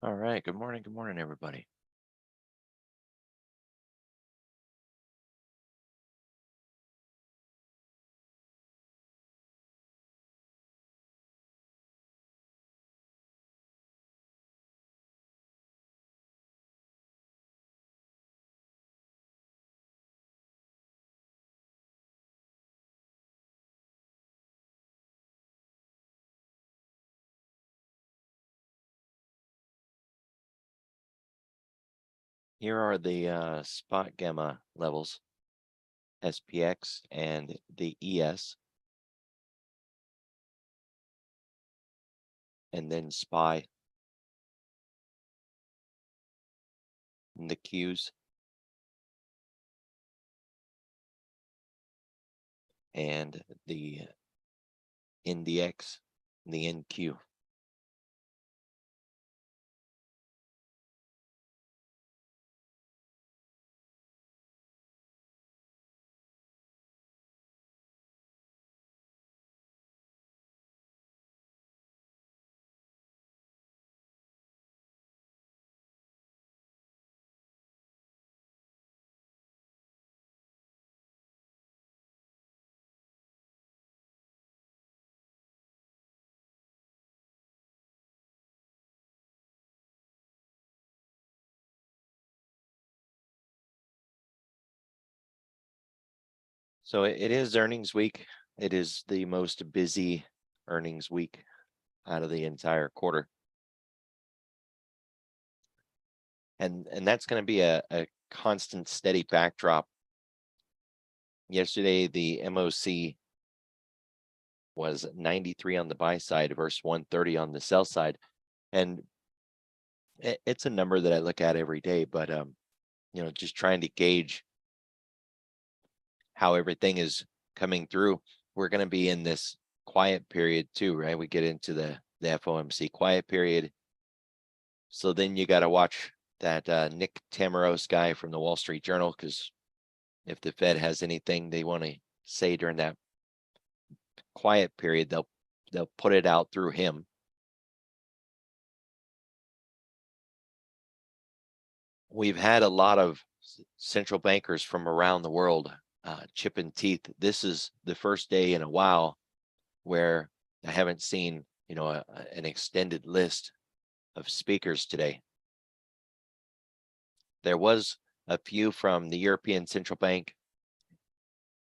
All right. Good morning, everybody. Here are the spot gamma levels, SPX and the ES, and then SPY and the Qs and the NDX and the NQ. So it is earnings week. It is the most busy earnings week out of the entire quarter. And that's going to be a constant steady backdrop. Yesterday, the MOC was 93 on the buy side versus 130 on the sell side. And it's a number that I look at every day, but just trying to gauge how everything is coming through. We're going to be in this quiet period too, right? We get into the FOMC quiet period. So then you got to watch that Nick Tamaros guy from the Wall Street Journal, because if the Fed has anything they want to say during that quiet period, they'll put it out through him. We've had a lot of central bankers from around the world chipping teeth. This is the first day in a while where I haven't seen, an extended list of speakers today. There was a few from the European Central Bank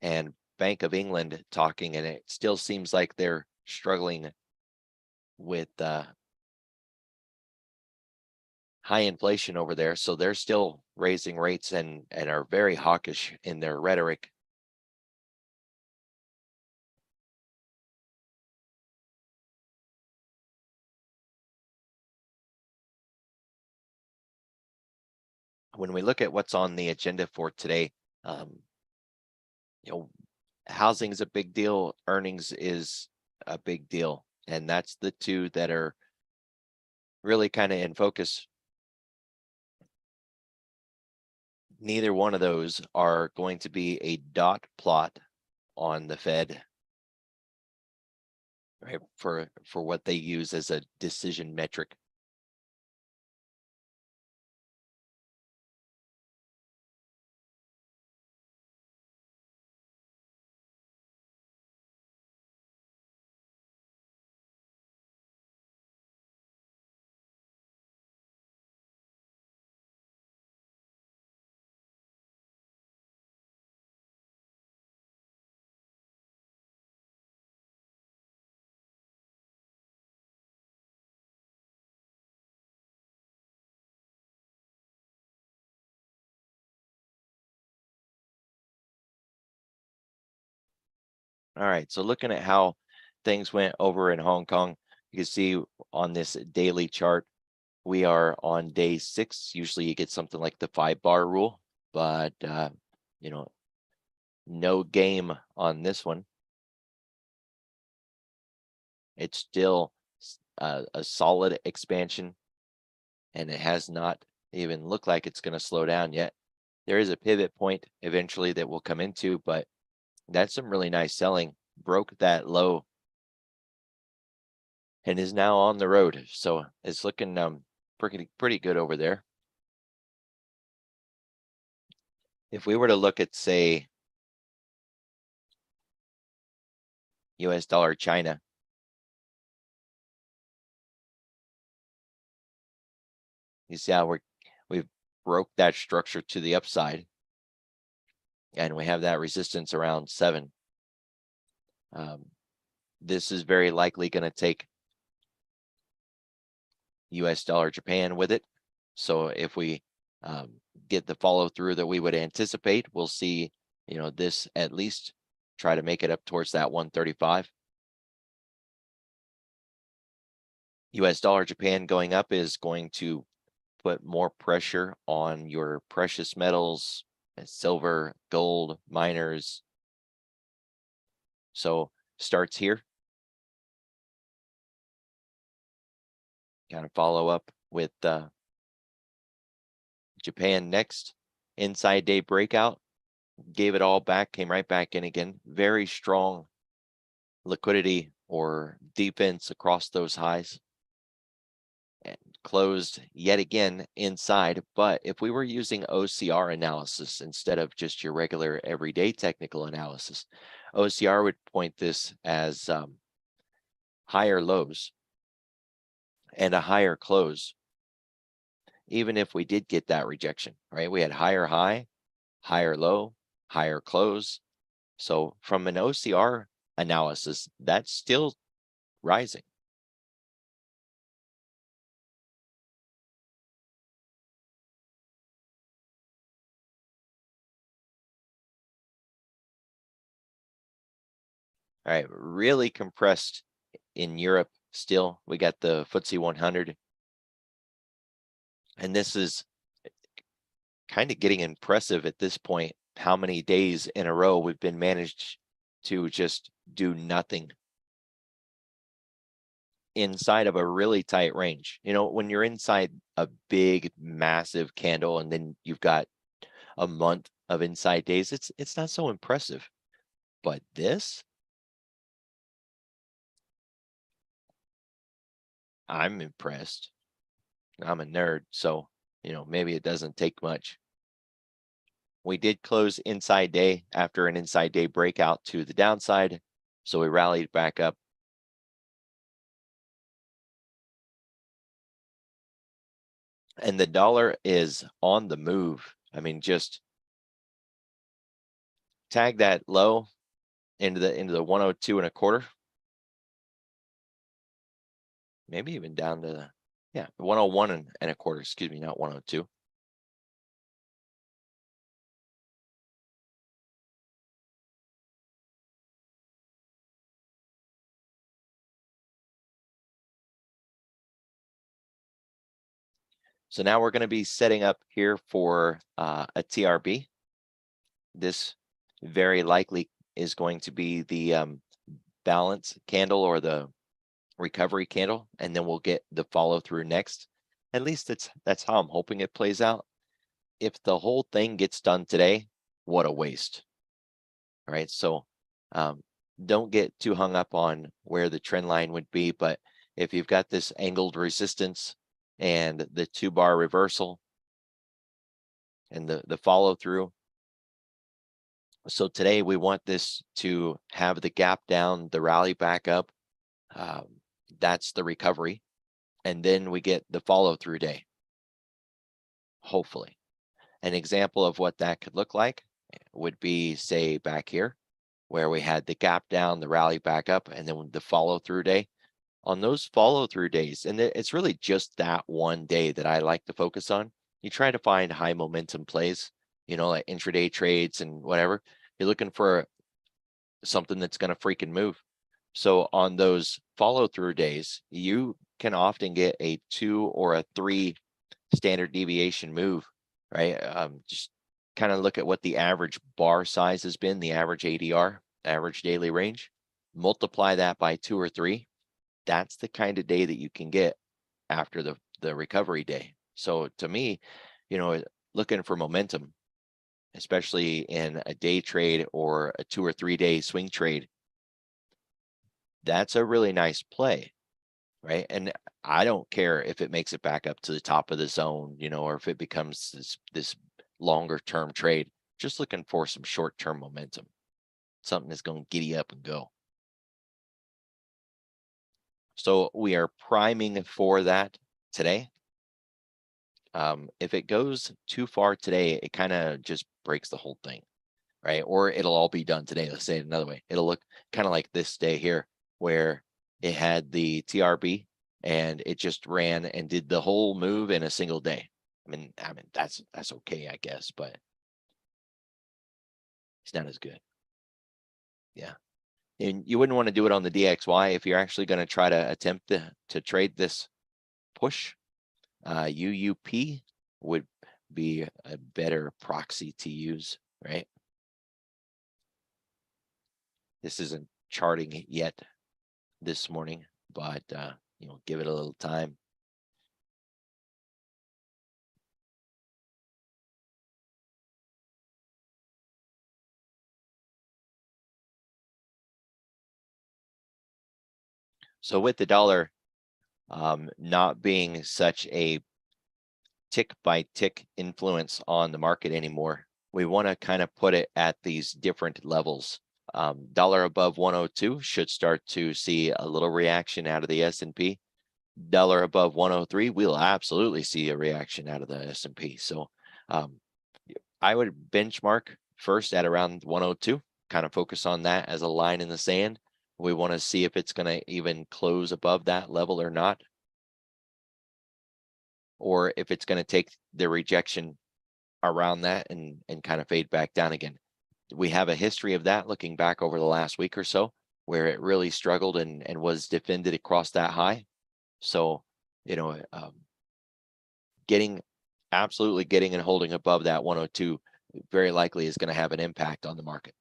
and Bank of England talking, and it still seems like they're struggling with high inflation over there. So they're still raising rates and are very hawkish in their rhetoric. When we look at what's on the agenda for today, housing is a big deal. Earnings is a big deal. And that's the two that are really kind of in focus. Neither one of those are going to be a dot plot on the Fed, right? For what they use as a decision metric. All right, so looking at how things went over in Hong Kong, you can see on this daily chart, we are on day 6. Usually you get something like the 5-bar rule, but no game on this one. It's still a solid expansion, and it has not even looked like it's going to slow down yet. There is a pivot point eventually that we'll come into, but that's some really nice selling. Broke that low and is now on the road. So it's looking pretty good over there. If we were to look at, say, US dollar China, you see how we've broke that structure to the upside, and we have that resistance around 7. This is very likely going to take US dollar Japan with it. So if we get the follow through that we would anticipate, we'll see, this at least try to make it up towards that 135. US dollar Japan going up is going to put more pressure on your precious metals, silver, gold, miners. So starts here. Kind of follow up with Japan next. Inside day breakout. Gave it all back, came right back in again. Very strong liquidity or defense across those highs. And closed yet again inside. But if we were using OCR analysis instead of just your regular everyday technical analysis, OCR would point this as higher lows and a higher close. Even if we did get that rejection, right? We had higher high, higher low, higher close. So from an OCR analysis, that's still rising. All right, really compressed in Europe still. We got the FTSE 100. And this is kind of getting impressive at this point, how many days in a row we've been managed to just do nothing inside of a really tight range. When you're inside a big, massive candle and then you've got a month of inside days, it's not so impressive. But this, I'm impressed. I'm a nerd, so maybe it doesn't take much. We did close inside day after an inside day breakout to the downside, so we rallied back up. And the dollar is on the move. I mean, just tag that low into the 102.25. Maybe even down to, yeah, 101.25, excuse me, not 102. So now we're going to be setting up here for a TRB. This very likely is going to be the balance candle or the recovery candle, and then we'll get the follow through next. At least that's how I'm hoping it plays out. If the whole thing gets done today, what a waste. All right, so don't get too hung up on where the trend line would be, but if you've got this angled resistance and the 2-bar reversal and the follow through. So today we want this to have the gap down, the rally back up. That's the recovery. And then we get the follow through day. Hopefully. An example of what that could look like would be, say, back here, where we had the gap down, the rally back up, and then the follow through day. On those follow through days, and it's really just that one day that I like to focus on. You try to find high momentum plays, like intraday trades and whatever. You're looking for something that's going to freaking move. So on those follow through days, you can often get a 2 or a 3 standard deviation move, right? Just kind of look at what the average bar size has been, the average ADR, average daily range. Multiply that by 2 or 3. That's the kind of day that you can get after the recovery day. So to me, looking for momentum, especially in a day trade or a 2 or 3 day swing trade, that's a really nice play. right? And I don't care if it makes it back up to the top of the zone, or if it becomes this longer term trade. Just looking for some short term momentum, something that's going to giddy up and go. So we are priming for that today. If it goes too far today, it kind of just breaks the whole thing, right? Or it'll all be done today. Let's say it another way. It'll look kind of like this day here, where it had the TRB and it just ran and did the whole move in a single day. I mean that's okay, I guess, but it's not as good. Yeah. And you wouldn't want to do it on the DXY if you're actually going to try to attempt to trade this push. UUP would be a better proxy to use, right? This isn't charting yet this morning, but give it a little time. So with the dollar not being such a tick by tick influence on the market anymore, we want to kind of put it at these different levels. Dollar above 102 should start to see a little reaction out of the S&P. Dollar above 103, we'll absolutely see a reaction out of the S&P. So I would benchmark first at around 102, kind of focus on that as a line in the sand. We want to see if it's going to even close above that level or not, or if it's going to take the rejection around that and kind of fade back down again. We have a history of that looking back over the last week or so, where it really struggled and was defended across that high. So, absolutely getting and holding above that 102 very likely is going to have an impact on the market.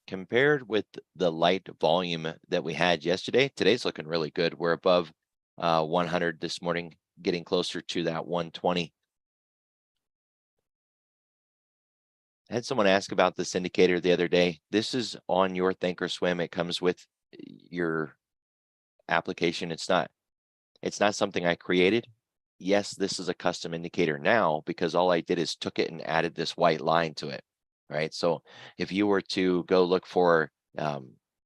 Compared with the light volume that we had yesterday, today's looking really good. We're above 100 this morning, getting closer to that 120. I had someone ask about this indicator the other day. This is on your Thinkorswim. It comes with your application. It's not something I created. Yes, this is a custom indicator now because all I did is took it and added this white line to it, right? So if you were to go look for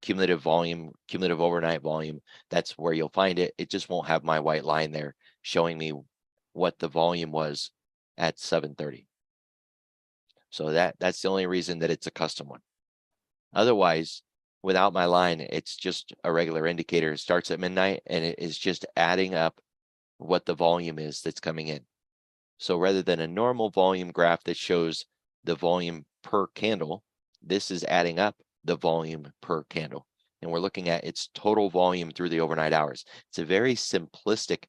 cumulative volume, cumulative overnight volume, that's where you'll find it. It just won't have my white line there showing me what the volume was at 7:30. So that's the only reason that it's a custom one. Otherwise, without my line, it's just a regular indicator. It starts at midnight and it is just adding up what the volume is that's coming in. So rather than a normal volume graph that shows the volume per candle, this is adding up the volume per candle. And we're looking at its total volume through the overnight hours. It's a very simplistic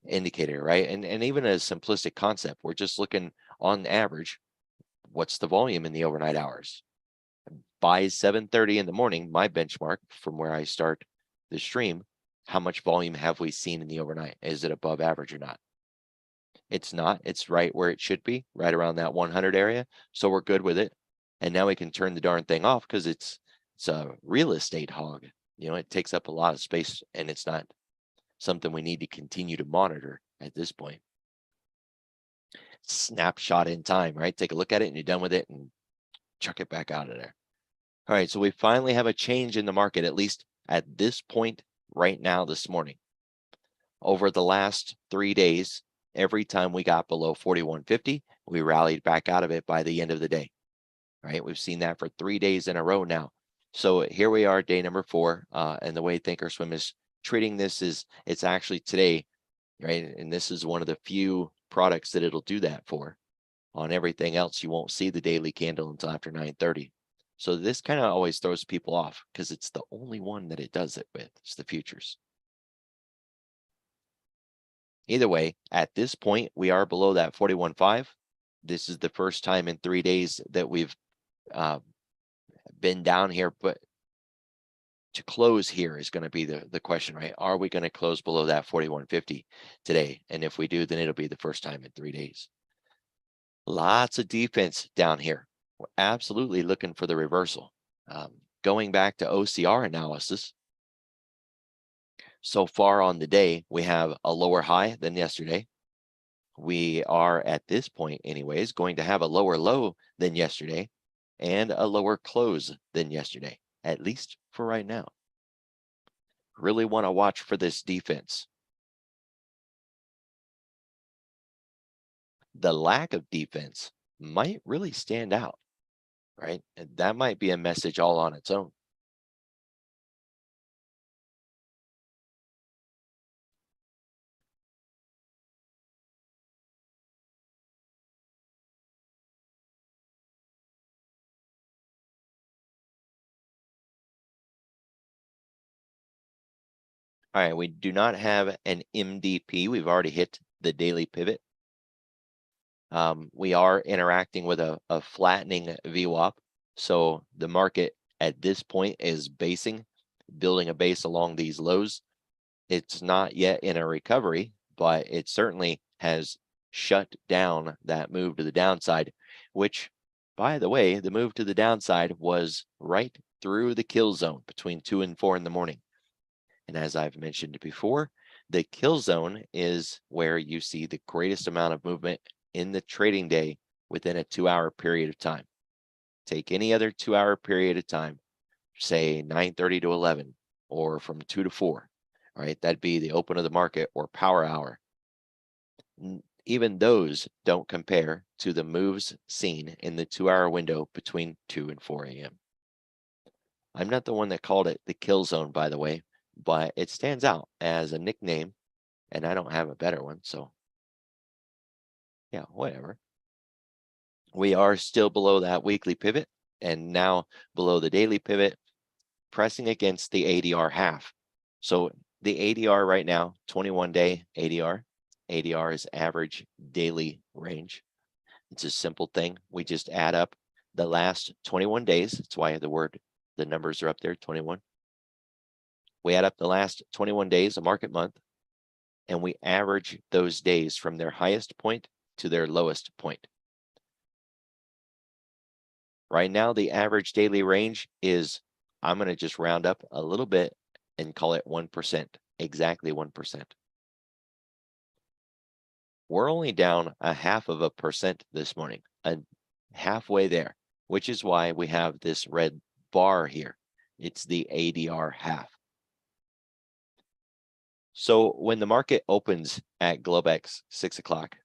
indicator, right? And even a simplistic concept. We're just looking on average, what's the volume in the overnight hours? By 7:30 in the morning, my benchmark from where I start the stream, how much volume have we seen in the overnight? Is it above average or not? It's not. It's right where it should be, right around that 100 area. So we're good with it. And now we can turn the darn thing off because it's a real estate hog. It takes up a lot of space and it's not something we need to continue to monitor at this point. Snapshot in time, right? Take a look at it and you're done with it and chuck it back out of there. All right, so we finally have a change in the market, at least at this point right now this morning. Over the last 3 days, every time we got below 41.50, we rallied back out of it by the end of the day, right? We've seen that for 3 days in a row now. So here we are, day number 4, and the way Thinkorswim is treating this is it's actually today, right? And this is one of the few products that it'll do that for. On everything else, you won't see the daily candle until after 9:30. So this kind of always throws people off because it's the only one that it does it with. It's the futures. Either way, at this point, we are below that 41.5. This is the first time in 3 days that we've been down here, but to close here is going to be the question, right? Are we going to close below that 41.50 today? And if we do, then it'll be the first time in 3 days. Lots of defense down here. We're absolutely looking for the reversal. Going back to OCR analysis, so far on the day, we have a lower high than yesterday. We are at this point anyways, going to have a lower low than yesterday and a lower close than yesterday, at least for right now. Really want to watch for this defense. The lack of defense might really stand out, right? And that might be a message all on its own. All right, we do not have an MDP. We've already hit the daily pivot. We are interacting with a flattening VWAP. So the market at this point is building a base along these lows. It's not yet in a recovery, but it certainly has shut down that move to the downside, which, by the way, the move to the downside was right through the kill zone between 2 and 4 in the morning. And as I've mentioned before, the kill zone is where you see the greatest amount of movement in the trading day within a 2-hour period of time. Take any other 2-hour period of time, say 9:30 to 11, or from 2 to 4, right? That'd be the open of the market or power hour. Even those don't compare to the moves seen in the 2-hour window between 2 and 4 a.m. I'm not the one that called it the kill zone, by the way, but it stands out as a nickname, and I don't have a better one, so yeah, whatever. We are still below that weekly pivot and now below the daily pivot, pressing against the ADR half. So the ADR right now, 21-day ADR. ADR is average daily range. It's a simple thing. We just add up the last 21 days. That's why the numbers are up there, 21. We add up the last 21 days, a market month, and we average those days from their highest point to their lowest point. Right now, the average daily range is, I'm going to just round up a little bit and call it 1%, exactly 1%. We're only down 0.5% this morning, halfway there, which is why we have this red bar here. It's the ADR half. So when the market opens at Globex 6 o'clock,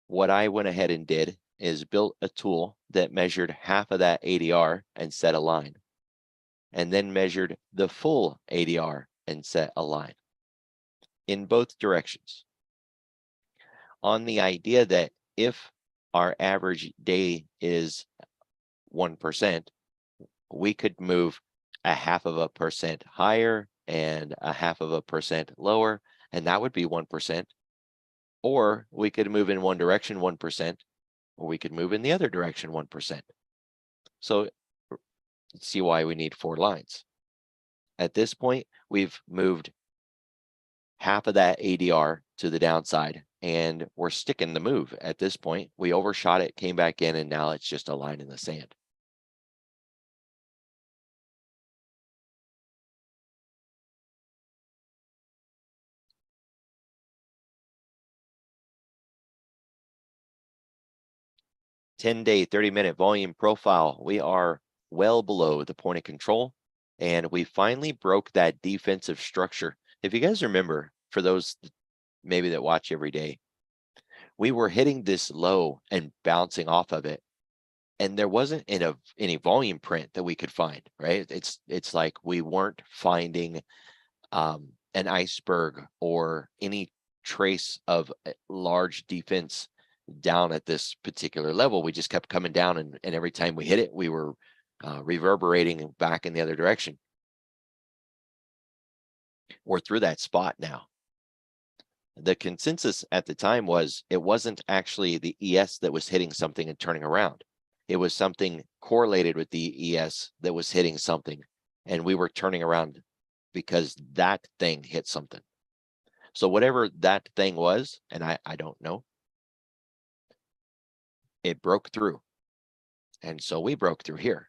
what I went ahead and did is built a tool that measured half of that ADR and set a line, and then measured the full ADR and set a line in both directions, on the idea that if our average day is 1%, we could move 0.5% higher and 0.5% lower, and that would be 1%. Or we could move in one direction 1%, or we could move in the other direction 1%. So see why we need 4 lines. At this point, we've moved half of that ADR to the downside, and we're sticking the move at this point. We overshot it, came back in, and now it's just a line in the sand. $10-day, 30-minute volume profile. We are well below the point of control, and we finally broke that defensive structure. If you guys remember, for those maybe that watch every day, we were hitting this low and bouncing off of it, and there wasn't any volume print that we could find, right? It's like we weren't finding an iceberg or any trace of large defense down at this particular level. We just kept coming down, and every time we hit it, we were reverberating back in the other direction. We're through that spot now. The consensus at the time was it wasn't actually the ES that was hitting something and turning around. It was something correlated with the ES that was hitting something, and we were turning around because that thing hit something. So whatever that thing was, and I don't know, it broke through. And so we broke through here.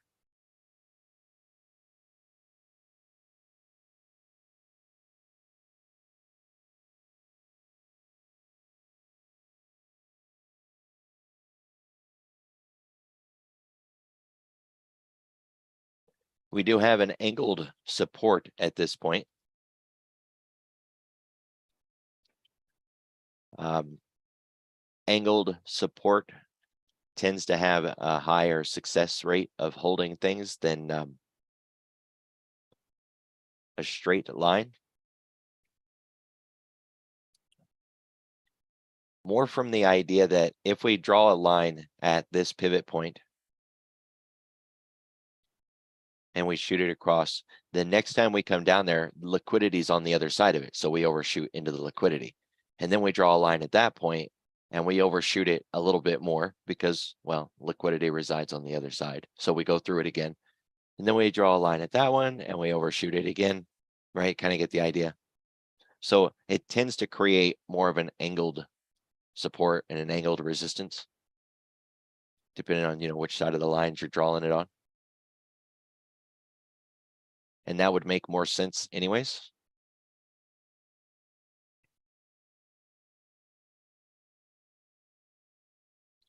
We do have an angled support at this point. Angled support tends to have a higher success rate of holding things than a straight line. More from the idea that if we draw a line at this pivot point and we shoot it across, the next time we come down there, liquidity is on the other side of it. So we overshoot into the liquidity. And then we draw a line at that point and we overshoot it a little bit more because, well, liquidity resides on the other side. So we go through it again. And then we draw a line at that one and we overshoot it again, right? Kind of get the idea. So it tends to create more of an angled support and an angled resistance, depending on, which side of the lines you're drawing it on. And that would make more sense anyways.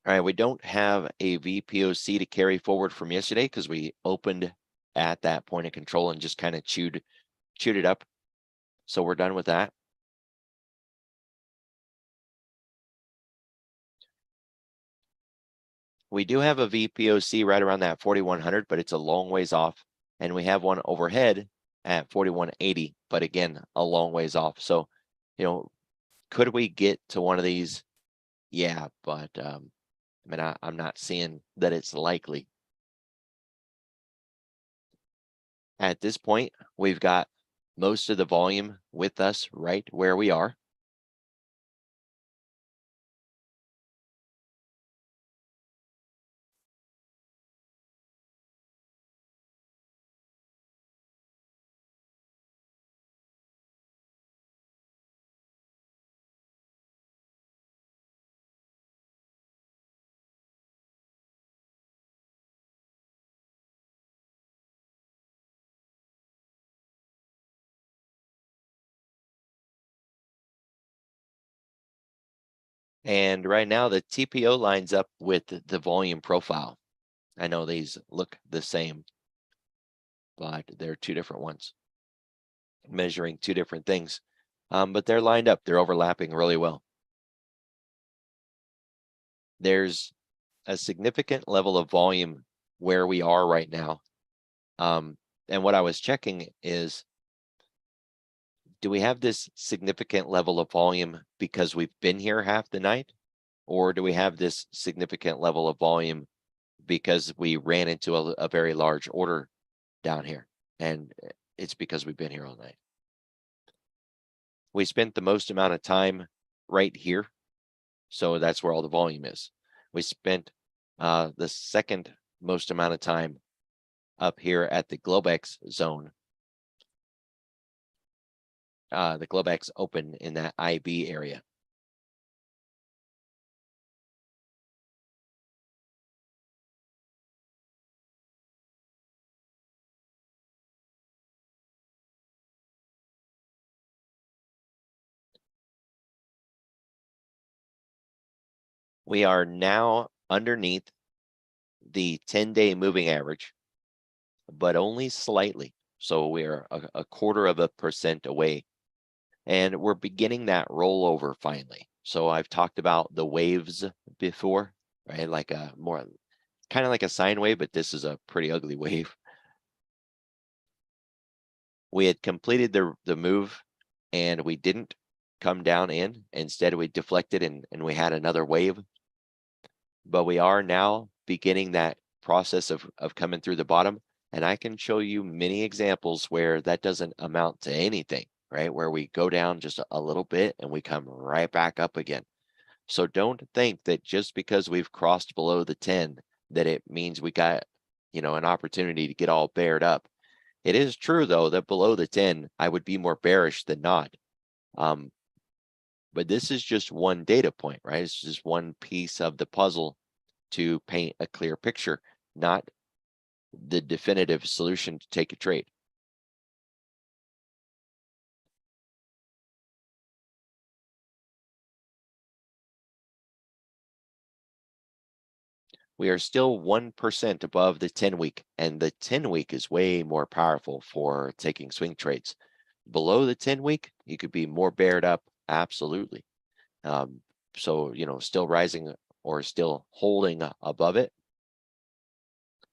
All right, we don't have a VPOC to carry forward from yesterday because we opened at that point of control and just kind of chewed it up. So we're done with that. We do have a VPOC right around that 4100, but it's a long ways off. And we have one overhead at 4180, but again, a long ways off. So, could we get to one of these? Yeah, but I'm not seeing that it's likely. At this point, we've got most of the volume with us right where we are. And right now the TPO lines up with the volume profile. I know these look the same, but they're two different ones, measuring two different things. But they're lined up, they're overlapping really well. There's a significant level of volume where we are right now. And what I was checking is, do we have this significant level of volume because we've been here half the night? Or do we have this significant level of volume because we ran into a very large order down here? And it's because we've been here all night. We spent the most amount of time right here. So that's where all the volume is. We spent the second most amount of time up here at the Globex zone. The Globex open in that IB area. We are now underneath the 10-day moving average, but only slightly. So we're a 1/4% away. And we're beginning that rollover finally. So I've talked about the waves before, right? Like a more kind of like a sine wave, but this is a pretty ugly wave. We had completed the move and we didn't come down in. Instead, we deflected and we had another wave. but we are now beginning that process of coming through the bottom. And I can show you many examples where that doesn't amount to anything, right? Where we go down just a little bit and we come right back up again. So don't think that just because we've crossed below the 10, that it means we got, an opportunity to get all bared up. It is true though, that below the 10, I would be more bearish than not. But this is just one data point, right? It's just one piece of the puzzle to paint a clear picture, not the definitive solution to take a trade. We are still 1% above the 10-week, and the 10-week is way more powerful for taking swing trades. Below the 10-week, you could be more bared up, absolutely. So, still rising or still holding above it,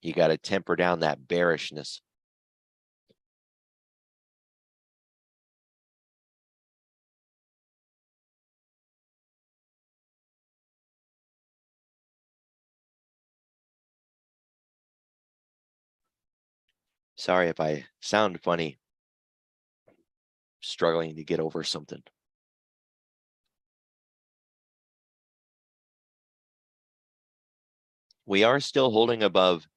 you got to temper down that bearishness. Sorry if I sound funny, struggling to get over something. We are still holding above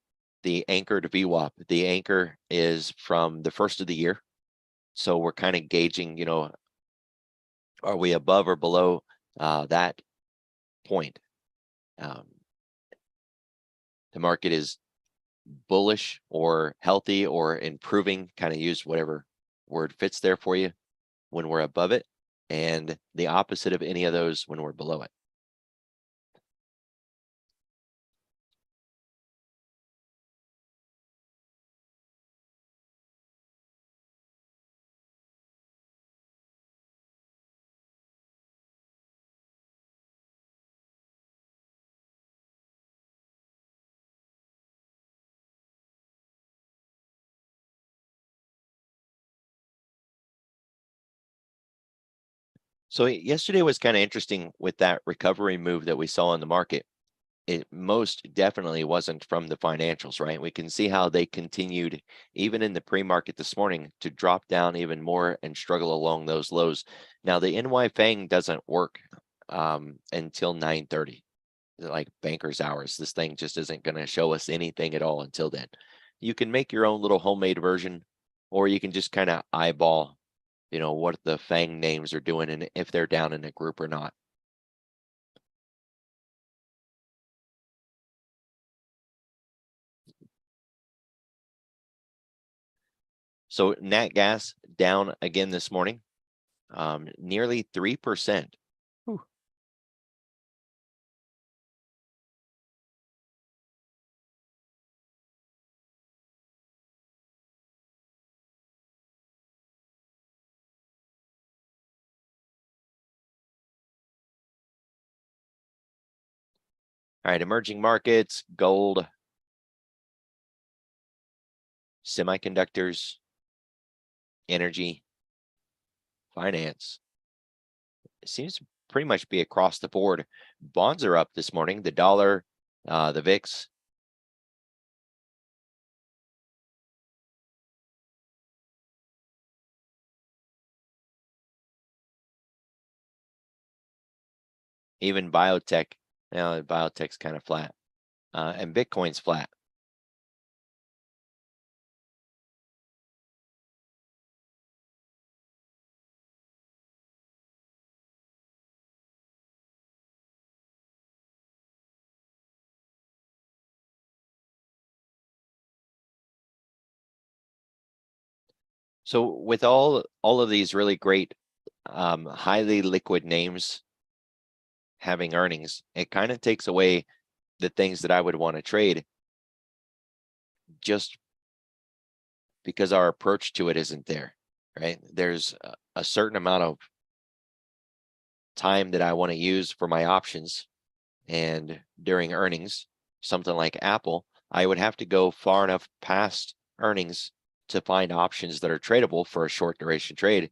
the anchored VWAP. The anchor is from the first of the year. So we're kind of gauging, are we above or below that point? The market is bullish or healthy or improving, kind of use whatever word fits there for you when we're above it, and the opposite of any of those when we're below it. So yesterday was kind of interesting with that recovery move that we saw in the market. It most definitely wasn't from the financials, right? We can see how they continued even in the pre-market this morning to drop down even more and struggle along those lows. Now the NY Fang doesn't work until 9:30, like banker's hours. This thing just isn't going to show us anything at all until then. You can make your own little homemade version, or you can just kind of eyeball, what the Fang names are doing and if they're down in a group or not. So nat gas down again this morning, nearly 3%. Whew. All right, emerging markets, gold, semiconductors, energy, finance. It seems to pretty much be across the board. Bonds are up this morning. The dollar, the VIX. Even biotech. Biotech's kind of flat. And Bitcoin's flat. So with all of these really great, highly liquid names having earnings, it kind of takes away the things that I would want to trade just because our approach to it isn't there, right? There's a certain amount of time that I want to use for my options, and during earnings, something like Apple, I would have to go far enough past earnings to find options that are tradable for a short duration trade.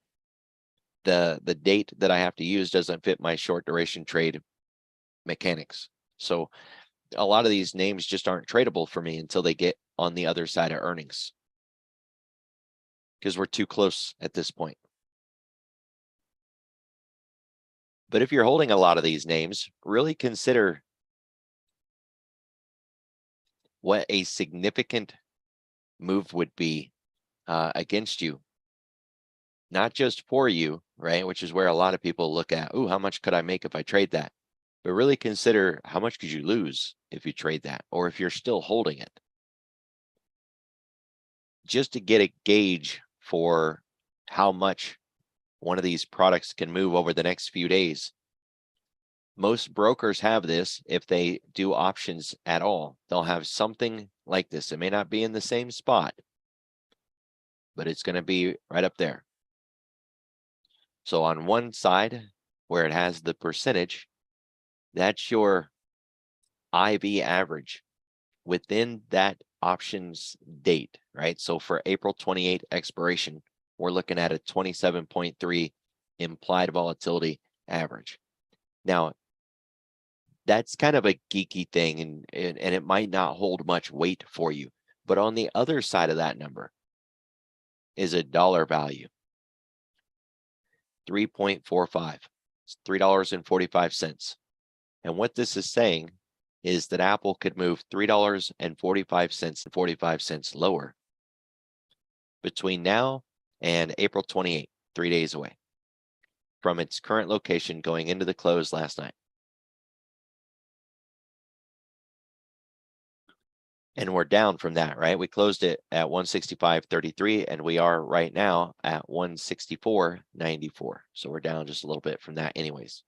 The date that I have to use doesn't fit my short duration trade mechanics. So a lot of these names just aren't tradable for me until they get on the other side of earnings, because we're too close at this point. But if you're holding a lot of these names, really consider what a significant move would be against you, not just for you, right? Which is where a lot of people look at, oh, how much could I make if I trade that? But really consider how much could you lose if you trade that, or if you're still holding it. Just to get a gauge for how much one of these products can move over the next few days. Most brokers have this. If they do options at all, they'll have something like this. It may not be in the same spot, but it's going to be right up there. So on one side where it has the percentage, that's your IV average within that options date, right? So for April 28 expiration, we're looking at a 27.3 implied volatility average. Now, that's kind of a geeky thing, and it might not hold much weight for you. But on the other side of that number is a dollar value, 3.45. It's $3.45. And what this is saying is that Apple could move $3.45 45 cents lower between now and April 28, 3 days away from its current location going into the close last night. And we're down from that, right? We closed it at 165.33, and we are right now at 164.94. So we're down just a little bit from that anyways.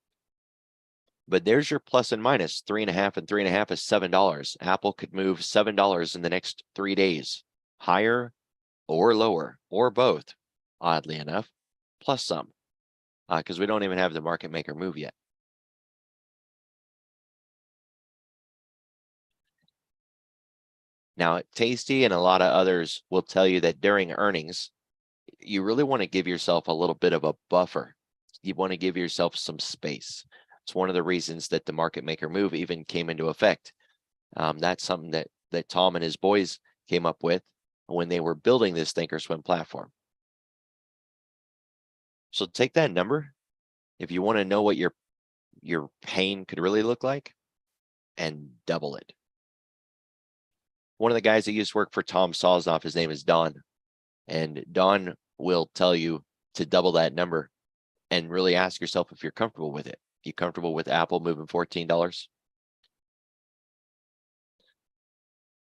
But there's your plus and minus. 3.5 and 3.5 is $7. Apple could move $7 in the next 3 days, higher or lower, or both, oddly enough, plus some, because we don't even have the market maker move yet. Now, Tasty and a lot of others will tell you that during earnings, you really want to give yourself a little bit of a buffer. You want to give yourself some space. It's one of the reasons that the market maker move even came into effect. That's something that Tom and his boys came up with when they were building this Thinkorswim platform. So take that number, if you want to know what your pain could really look like, and double it. One of the guys that used to work for Tom Sosnoff, his name is Don, and Don will tell you to double that number and really ask yourself if you're comfortable with it. You comfortable with Apple moving $14?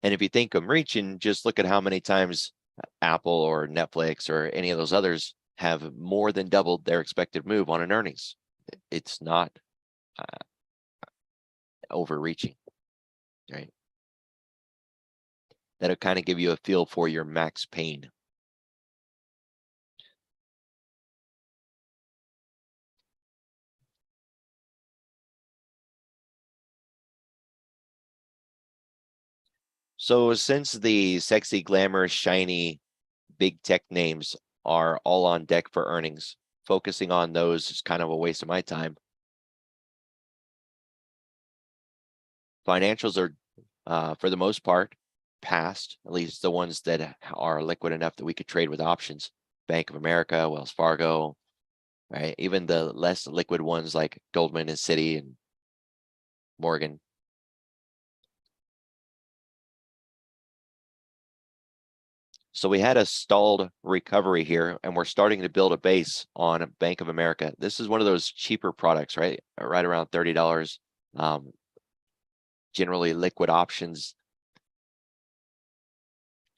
And if you think I'm reaching, just look at how many times Apple or Netflix or any of those others have more than doubled their expected move on an earnings. It's not overreaching, right? That'll kind of give you a feel for your max pain. So since the sexy, glamorous, shiny, big tech names are all on deck for earnings, focusing on those is kind of a waste of my time. Financials are, for the most part, past, at least the ones that are liquid enough that we could trade with options. Bank of America, Wells Fargo, right? Even the less liquid ones like Goldman and Citi and Morgan. So we had a stalled recovery here, and we're starting to build a base on Bank of America. This is one of those cheaper products, right? Right around $30. Generally liquid options,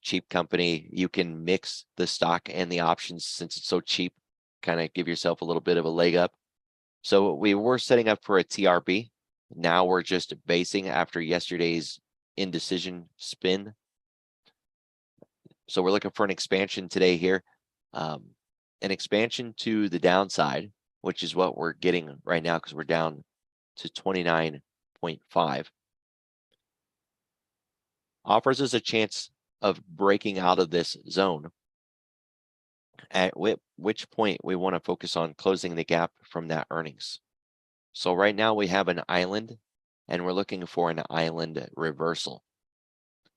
cheap company. You can mix the stock and the options since it's so cheap, kind of give yourself a little bit of a leg up. So we were setting up for a TRB. Now we're just basing after yesterday's indecision spin. So we're looking for an expansion today here. An expansion to the downside, which is what we're getting right now because we're down to 29.5. Offers us a chance of breaking out of this zone, at which point we want to focus on closing the gap from that earnings. So right now we have an island and we're looking for an island reversal.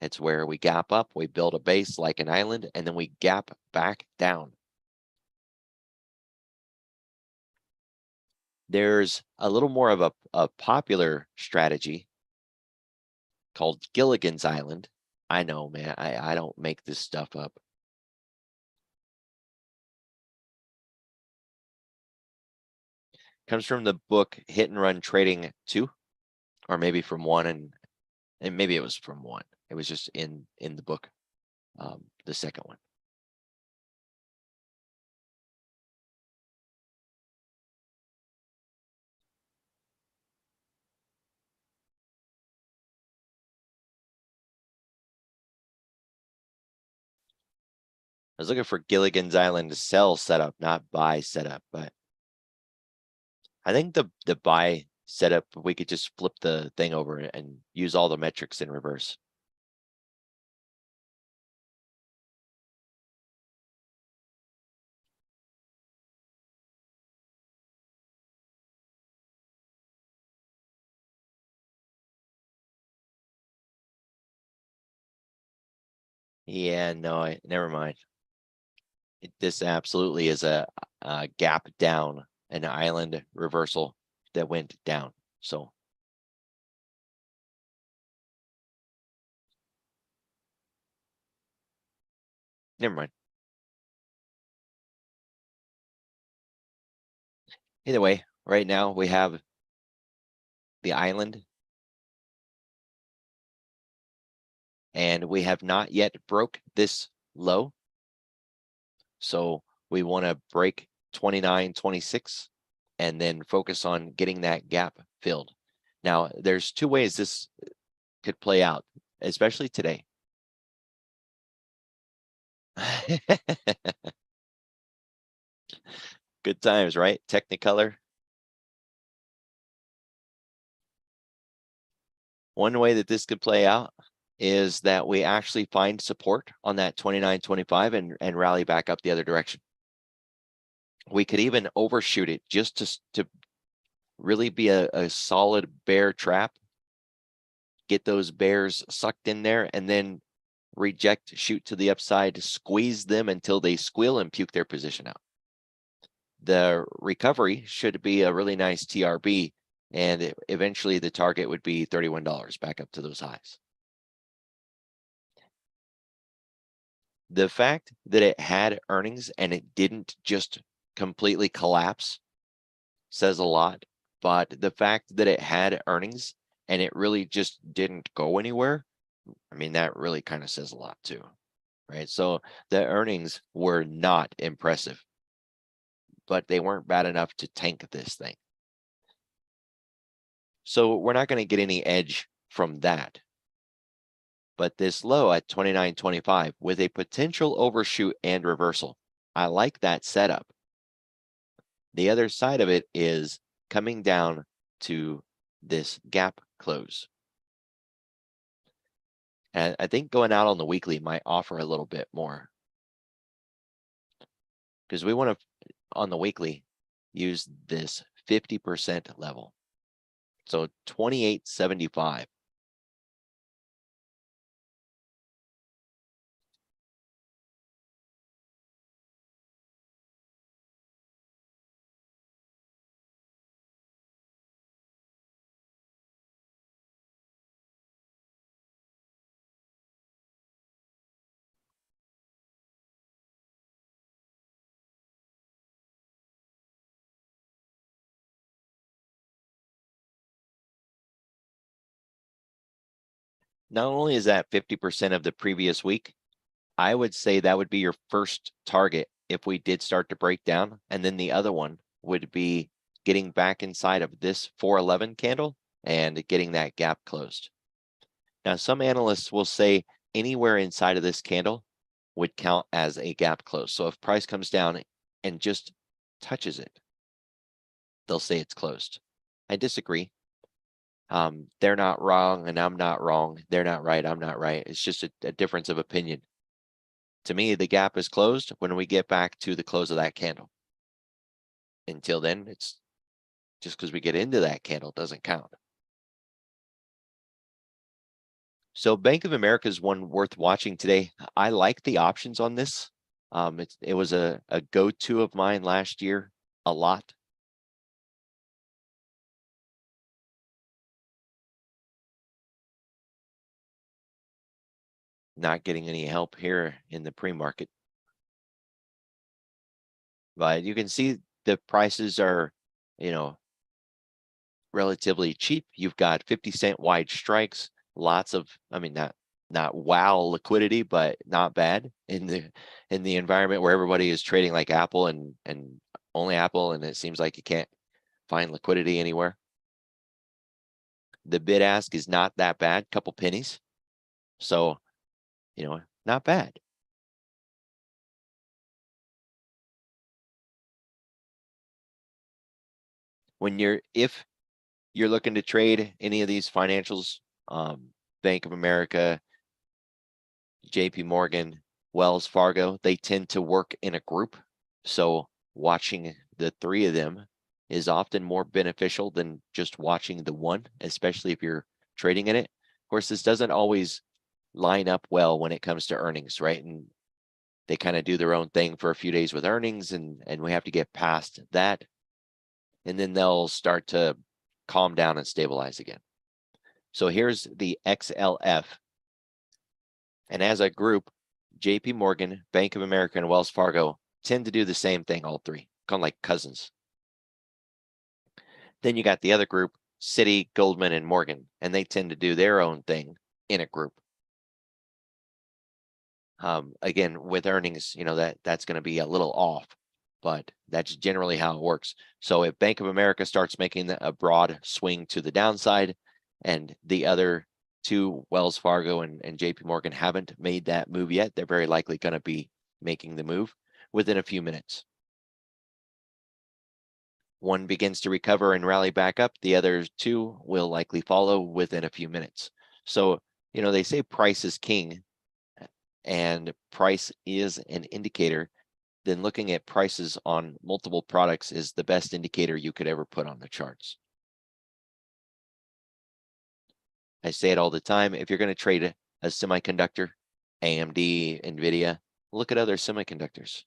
It's where we gap up, we build a base like an island, and then we gap back down. There's a little more of a popular strategy called Gilligan's Island. I know, man, I don't make this stuff up. Comes from the book Hit and Run Trading 2, or maybe from 1, and maybe it was from 1. It was just in the book, the second one. I was looking for Gilligan's Island sell setup, not buy setup, but I think the buy setup, we could just flip the thing over and use all the metrics in reverse. Yeah, no, never mind. This absolutely is a gap down, an island reversal that went down. So never mind. Either way, right now we have the island, and we have not yet broke this low. So we want to break 29.26 and then focus on getting that gap filled. Now, there's two ways this could play out, especially today. Good times, right? Technicolor. One way that this could play out is that we actually find support on that 29.25 and rally back up the other direction. We could even overshoot it just to really be a solid bear trap, get those bears sucked in there, and then reject, shoot to the upside, squeeze them until they squeal and puke their position out. The recovery should be a really nice TRB, and eventually the target would be $31 back up to those highs. The fact that it had earnings and it didn't just completely collapse says a lot, but the fact that it had earnings and it really just didn't go anywhere, I mean, that really kind of says a lot too, right? So the earnings were not impressive, but they weren't bad enough to tank this thing. So we're not going to get any edge from that. But this low at 29.25 with a potential overshoot and reversal, I like that setup. The other side of it is coming down to this gap close. And I think going out on the weekly might offer a little bit more, because we want to, on the weekly, use this 50% level. So 28.75. Not only is that 50% of the previous week, I would say that would be your first target if we did start to break down. And then the other one would be getting back inside of this 411 candle and getting that gap closed. Now, some analysts will say anywhere inside of this candle would count as a gap close. So if price comes down and just touches it, they'll say it's closed. I disagree. They're not wrong and I'm not wrong. They're not right, I'm not right. It's just a difference of opinion. To me, the gap is closed when we get back to the close of that candle. Until then, it's just because we get into that candle doesn't count. So Bank of America is one worth watching today. I like the options on this. It was a go-to of mine last year a lot. Not getting any help here in the pre-market. But you can see the prices are, relatively cheap. You've got 50-cent wide strikes, lots of, I mean, not wow liquidity, but not bad in the environment where everybody is trading like Apple and only Apple, and it seems like you can't find liquidity anywhere. The bid ask is not that bad, couple pennies. So, not bad. If you're looking to trade any of these financials, Bank of America, JP Morgan, Wells Fargo, they tend to work in a group. So watching the three of them is often more beneficial than just watching the one, especially if you're trading in it. Of course, this doesn't always line up well when it comes to earnings, right? And they kind of do their own thing for a few days with earnings, and we have to get past that. And then they'll start to calm down and stabilize again. So here's the XLF. And as a group, JP Morgan, Bank of America, and Wells Fargo tend to do the same thing, all three, kind of like cousins. Then you got the other group, Citi, Goldman, and Morgan, and they tend to do their own thing in a group. Again, with earnings, that's going to be a little off, but that's generally how it works. So if Bank of America starts making a broad swing to the downside, and the other two, Wells Fargo and JP Morgan, haven't made that move yet, they're very likely going to be making the move within a few minutes. One begins to recover and rally back up, the other two will likely follow within a few minutes. So, they say price is king, and price is an indicator. Then looking at prices on multiple products is the best indicator you could ever put on the charts. I say it all the time. If you're going to trade a semiconductor, AMD, NVIDIA, look at other semiconductors.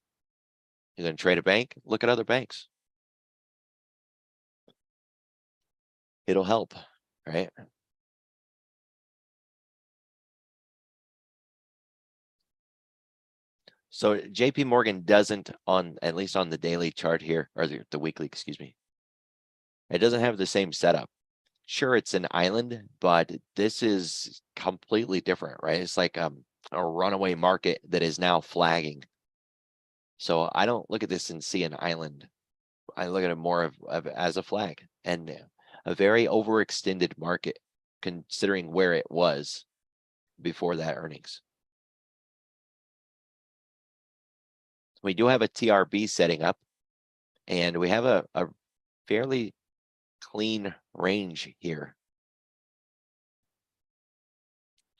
You're going to trade a bank, look at other banks. It'll help, right? So JP Morgan doesn't, at least on the daily chart here, or the weekly, excuse me, it doesn't have the same setup. Sure, it's an island, but this is completely different, right? It's like a runaway market that is now flagging. So I don't look at this and see an island. I look at it more of as a flag, and a very overextended market considering where it was before that earnings. We do have a TRB setting up, and we have a fairly clean range here.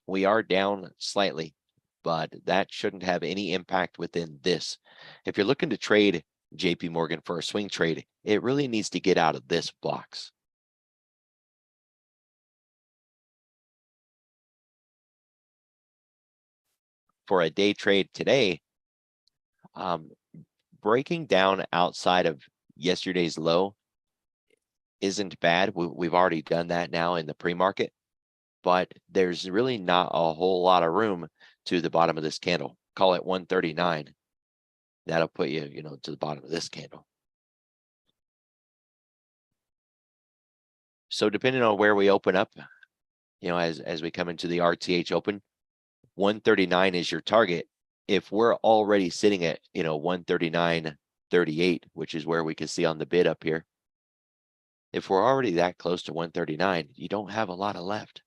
We are down slightly, but that shouldn't have any impact within this. If you're looking to trade JP Morgan for a swing trade, it really needs to get out of this box. For a day trade today, breaking down outside of yesterday's low isn't bad. We've already done that now in the pre-market, but there's really not a whole lot of room to the bottom of this candle. Call it 139. That'll put you, to the bottom of this candle. So depending on where we open up, as we come into the RTH open, 139 is your target. If we're already sitting at, 139.38, which is where we can see on the bid up here, if we're already that close to 139, you don't have a lot of left,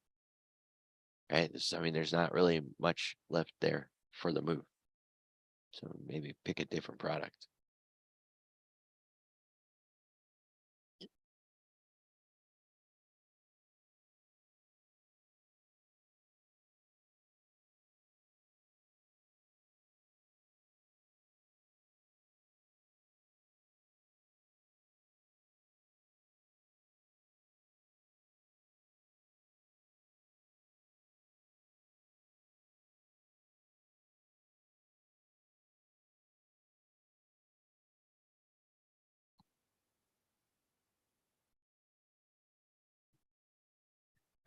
right? There's not really much left there for the move. So maybe pick a different product.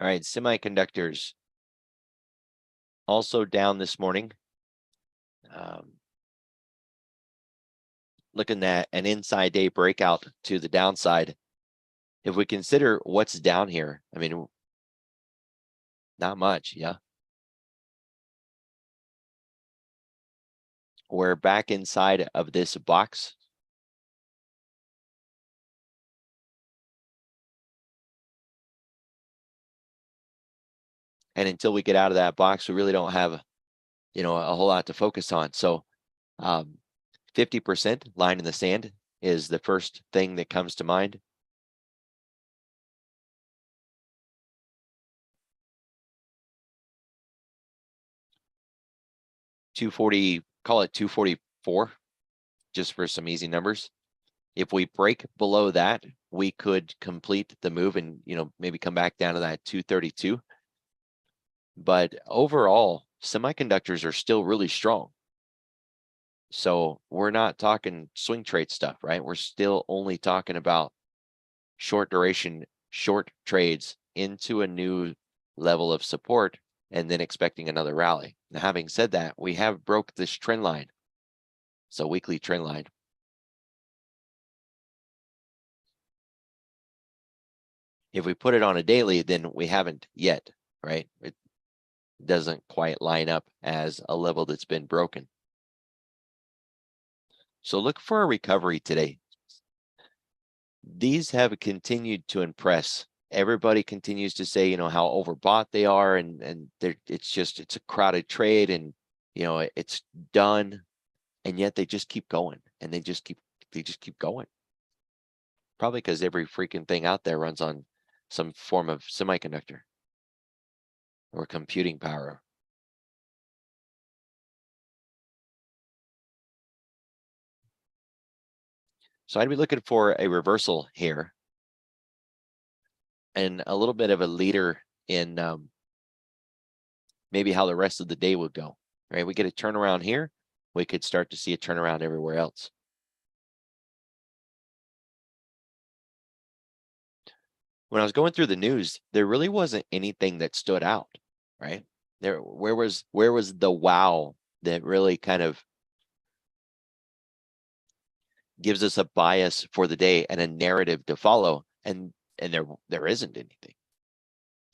All right, semiconductors also down this morning. Looking at an inside day breakout to the downside. If we consider what's down here, I mean, not much, yeah. We're back inside of this box. And until we get out of that box, we really don't have, a whole lot to focus on. So 50% line in the sand is the first thing that comes to mind. $240, call it 244, just for some easy numbers. If we break below that, we could complete the move and, maybe come back down to that 232. But overall, semiconductors are still really strong. So we're not talking swing trade stuff, right? We're still only talking about short duration, short trades into a new level of support and then expecting another rally. Now, having said that, we have broke this trend line. So weekly trend line. If we put it on a daily, then we haven't yet, right? It doesn't quite line up as a level that's been broken. So look for a recovery today. These have continued to impress. Everybody continues to say, how overbought they are, and it's a crowded trade, and it's done, and yet they just keep going, and they just keep going. Probably because every freaking thing out there runs on some form of semiconductor or computing power. So I'd be looking for a reversal here and a little bit of a leader in maybe how the rest of the day would go, right? We get a turnaround here, we could start to see a turnaround everywhere else. When I was going through the news, there really wasn't anything that stood out, right? Where was the wow that really kind of gives us a bias for the day and a narrative to follow? And there isn't anything,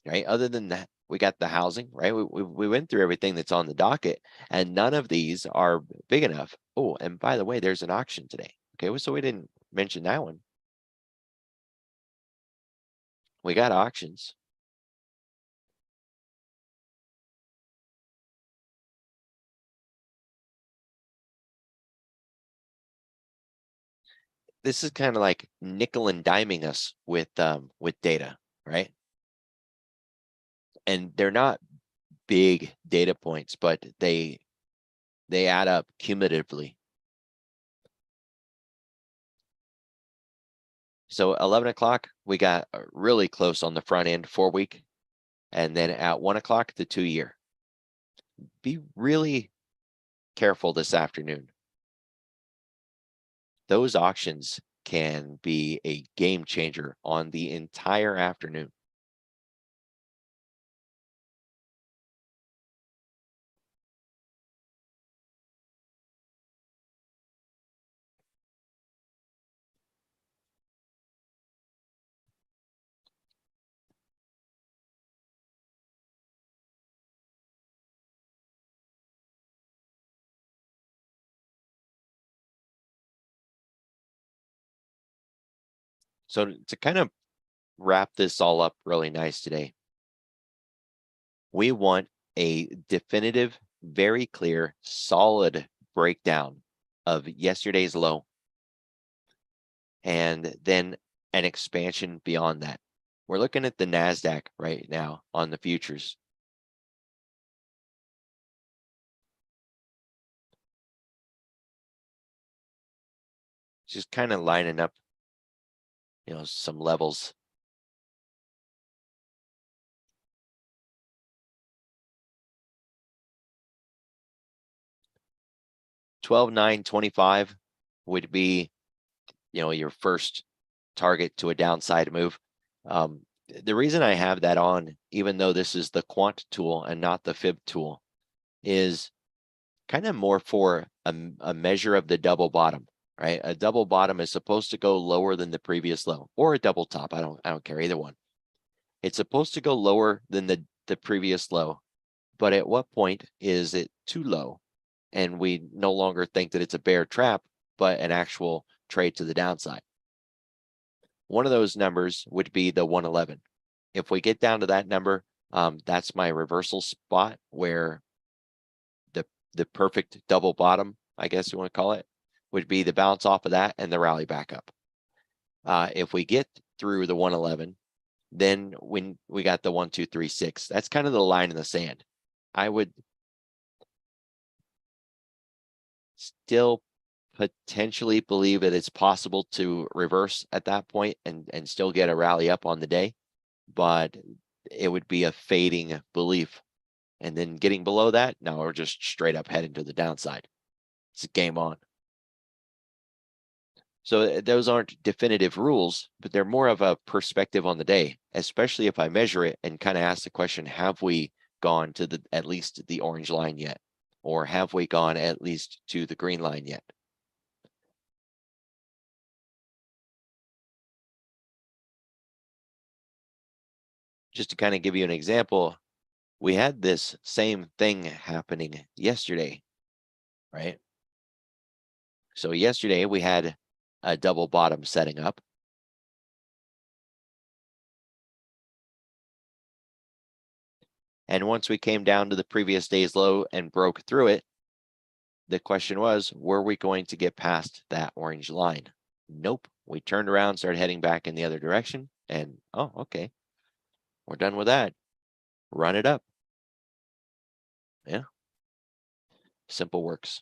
right? Other than that, we got the housing, right? We went through everything that's on the docket, and none of these are big enough. Oh, and by the way, there's an auction today. Okay, so we didn't mention that one. We got auctions. This is kind of like nickel and diming us with data, right? And they're not big data points, but they add up cumulatively. So 11 o'clock, we got really close on the front end 4-week, and then at 1 o'clock, the 2-year. Be really careful this afternoon. Those auctions can be a game changer on the entire afternoon. So to kind of wrap this all up really nice today, we want a definitive, very clear, solid breakdown of yesterday's low, and then an expansion beyond that. We're looking at the NASDAQ right now on the futures. Just kind of lining up, some levels. $12,925 would be, your first target to a downside move. The reason I have that on, even though this is the quant tool and not the fib tool, is kind of more for a measure of the double bottom, right? A double bottom is supposed to go lower than the previous low, or a double top. I don't care either one. It's supposed to go lower than the previous low, but at what point is it too low? And we no longer think that it's a bear trap, but an actual trade to the downside. One of those numbers would be the 111. If we get down to that number, that's my reversal spot where the perfect double bottom, I guess you want to call it, would be the bounce off of that and the rally back up. If we get through the 111, then when we got the 1, 2, 3, 6, that's kind of the line in the sand. I would still potentially believe that it's possible to reverse at that point and still get a rally up on the day, but it would be a fading belief. And then getting below that, now we're just straight up heading to the downside. It's a game on. So those aren't definitive rules, but they're more of a perspective on the day, especially if I measure it and kind of ask the question, have we gone to at least the orange line yet? Or have we gone at least to the green line yet? Just to kind of give you an example, we had this same thing happening yesterday, right? So yesterday we had a double bottom setting up. And once we came down to the previous day's low and broke through it, the question was, were we going to get past that orange line? Nope. We turned around, started heading back in the other direction, and oh, okay, we're done with that. Run it up. Yeah. Simple works.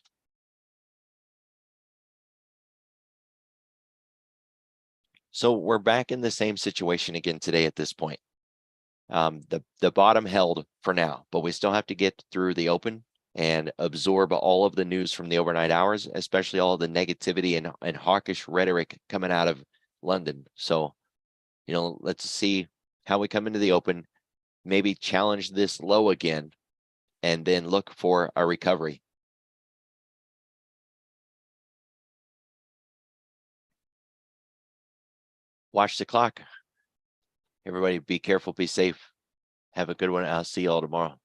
So we're back in the same situation again today at this point. The bottom held for now, but we still have to get through the open and absorb all of the news from the overnight hours, especially all the negativity and hawkish rhetoric coming out of London. So, let's see how we come into the open, maybe challenge this low again, and then look for a recovery. Watch the clock. Everybody be careful, be safe. Have a good one. I'll see you all tomorrow.